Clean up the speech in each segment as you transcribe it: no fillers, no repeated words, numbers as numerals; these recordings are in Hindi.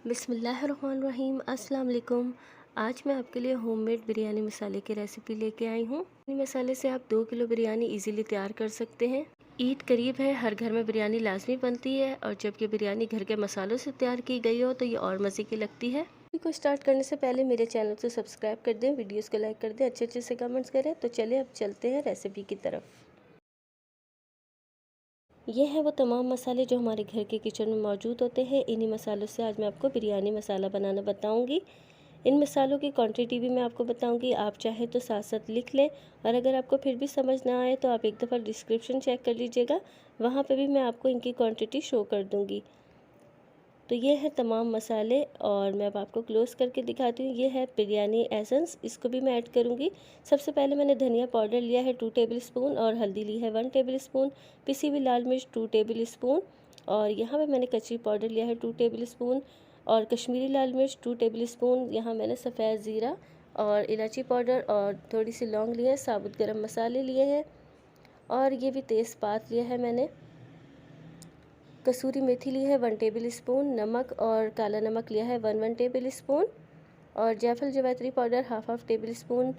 बिस्मिल्लाहिर्रहमानिर्रहीम। अस्सलाम वालेकुम। आज मैं आपके लिए होममेड बिरयानी मसाले की रेसिपी लेके आई हूँ। इन मसाले से आप 2 किलो बिरयानी इजीली तैयार कर सकते हैं। ईद करीब है, हर घर में बिरयानी लाजमी बनती है और जब ये बिरयानी घर के मसालों से तैयार की गई हो तो ये और मज़े की लगती है। वीडियो को स्टार्ट करने से पहले मेरे चैनल को सब्सक्राइब कर दें, वीडियोज़ को लाइक कर दें, अच्छे अच्छे से कमेंट्स करें। तो चलिए अब चलते हैं रेसिपी की तरफ। ये हैं वो तमाम मसाले जो हमारे घर के किचन में मौजूद होते हैं। इन्हीं मसालों से आज मैं आपको बिरयानी मसाला बनाना बताऊंगी। इन मसालों की क्वांटिटी भी मैं आपको बताऊंगी, आप चाहे तो साथ साथ लिख लें। और अगर आपको फिर भी समझ ना आए तो आप एक दफ़ा डिस्क्रिप्शन चेक कर लीजिएगा, वहाँ पे भी मैं आपको इनकी क्वांटिटी शो कर दूँगी। तो ये है तमाम मसाले और मैं अब आपको क्लोज़ करके दिखाती हूँ। ये है बिरयानी एसेंस, इसको भी मैं ऐड करूँगी। सबसे पहले मैंने धनिया पाउडर लिया है 2 टेबल स्पून और हल्दी ली है 1 टेबल स्पून, पिसी हुई लाल मिर्च 2 टेबल स्पून और यहाँ पे मैंने कच्ची पाउडर लिया है 2 टेबल स्पून और कश्मीरी लाल मिर्च 2 टेबल स्पून। यहाँ मैंने सफ़ेद ज़ीरा और इलायची पाउडर और थोड़ी सी लौंग लिए हैं, साबुत गरम मसाले लिए हैं और ये भी तेज़पात लिया है मैंने। कसूरी मेथी ली है 1 टेबल स्पून, नमक और काला नमक लिया है 1 टेबल स्पून और जायफल जवैत्री पाउडर हाफ टेबल स्पून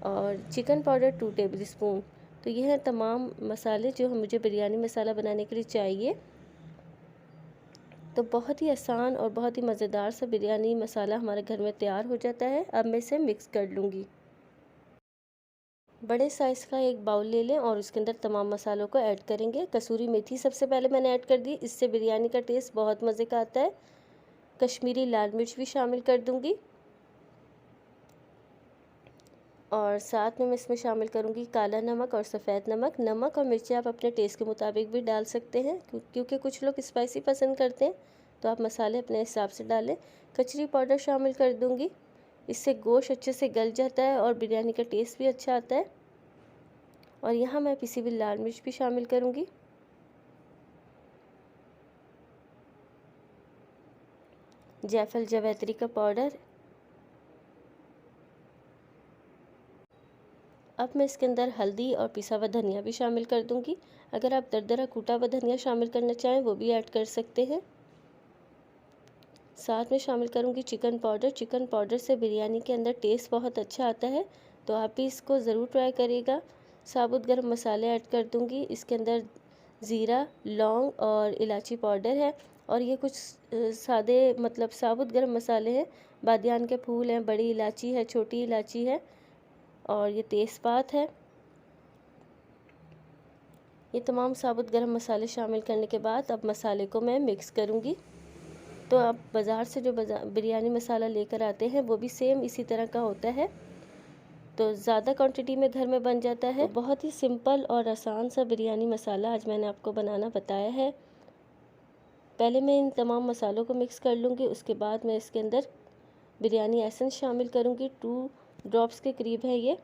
और चिकन पाउडर 2 टेबल स्पून। तो ये हैं तमाम मसाले जो मुझे बिरयानी मसाला बनाने के लिए चाहिए। तो बहुत ही आसान और बहुत ही मज़ेदार सा बिरयानी मसाला हमारे घर में तैयार हो जाता है। अब मैं इसे मिक्स कर लूँगी। बड़े साइज़ का एक बाउल ले लें और उसके अंदर तमाम मसालों को ऐड करेंगे। कसूरी मेथी सबसे पहले मैंने ऐड कर दी, इससे बिरयानी का टेस्ट बहुत मज़े का आता है। कश्मीरी लाल मिर्च भी शामिल कर दूंगी और साथ में मैं इसमें शामिल करूंगी काला नमक और सफ़ेद नमक। नमक और मिर्ची आप अपने टेस्ट के मुताबिक भी डाल सकते हैं, क्योंकि कुछ लोग स्पाइसी पसंद करते हैं, तो आप मसाले अपने हिसाब से डालें। कचरी पाउडर शामिल कर दूंगी, इससे गोश्त अच्छे से गल जाता है और बिरयानी का टेस्ट भी अच्छा आता है। और यहाँ मैं पिसी हुई लाल मिर्च भी शामिल करूँगी। जायफल जवैत्री का पाउडर। अब मैं इसके अंदर हल्दी और पिसा हुआ धनिया भी शामिल कर दूंगी। अगर आप दरदरा कूटा हुआ धनिया शामिल करना चाहें वो भी ऐड कर सकते हैं। साथ में शामिल करूंगी चिकन पाउडर। चिकन पाउडर से बिरयानी के अंदर टेस्ट बहुत अच्छा आता है, तो आप भी इसको ज़रूर ट्राई करिएगा। साबुत गरम मसाले ऐड कर दूंगी, इसके अंदर ज़ीरा, लौंग और इलायची पाउडर है और ये कुछ सादे मतलब साबुत गरम मसाले हैं। बादियान के फूल हैं, बड़ी इलायची है, छोटी इलायची है और ये तेज़पात है। ये तमाम साबुत गरम मसाले शामिल करने के बाद अब मसाले को मैं मिक्स करूँगी। तो आप बाज़ार से जो बिरयानी मसाला लेकर आते हैं वो भी सेम इसी तरह का होता है, तो ज़्यादा क्वांटिटी में घर में बन जाता है। तो बहुत ही सिंपल और आसान सा बिरयानी मसाला आज मैंने आपको बनाना बताया है। पहले मैं इन तमाम मसालों को मिक्स कर लूँगी, उसके बाद मैं इसके अंदर बिरयानी एसेंस शामिल करूँगी। 2 ड्रॉप्स के करीब है ये।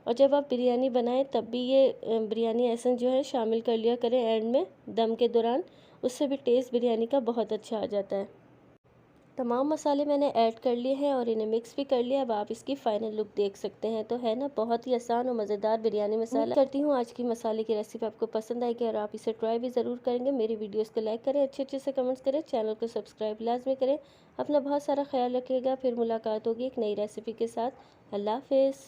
और जब आप बिरयानी बनाएं तब भी ये बिरयानी एसेंस जो है शामिल कर लिया करें एंड में दम के दौरान, उससे भी टेस्ट बिरयानी का बहुत अच्छा आ जाता है। तमाम मसाले मैंने ऐड कर लिए हैं और इन्हें मिक्स भी कर लिया। अब आप इसकी फ़ाइनल लुक देख सकते हैं। तो है ना बहुत ही आसान और मज़ेदार बिरयानी मसाला। करती हूँ आज की मसाले की रेसिपी आपको पसंद आएगी और आप इसे ट्राई भी ज़रूर करेंगे। मेरी वीडियोस को लाइक करें, अच्छे अच्छे से कमेंट्स करें, चैनल को सब्सक्राइब लाजमी करें। अपना बहुत सारा ख्याल रखिएगा। फिर मुलाकात होगी एक नई रेसिपी के साथ। अल्लाह हाफिज़।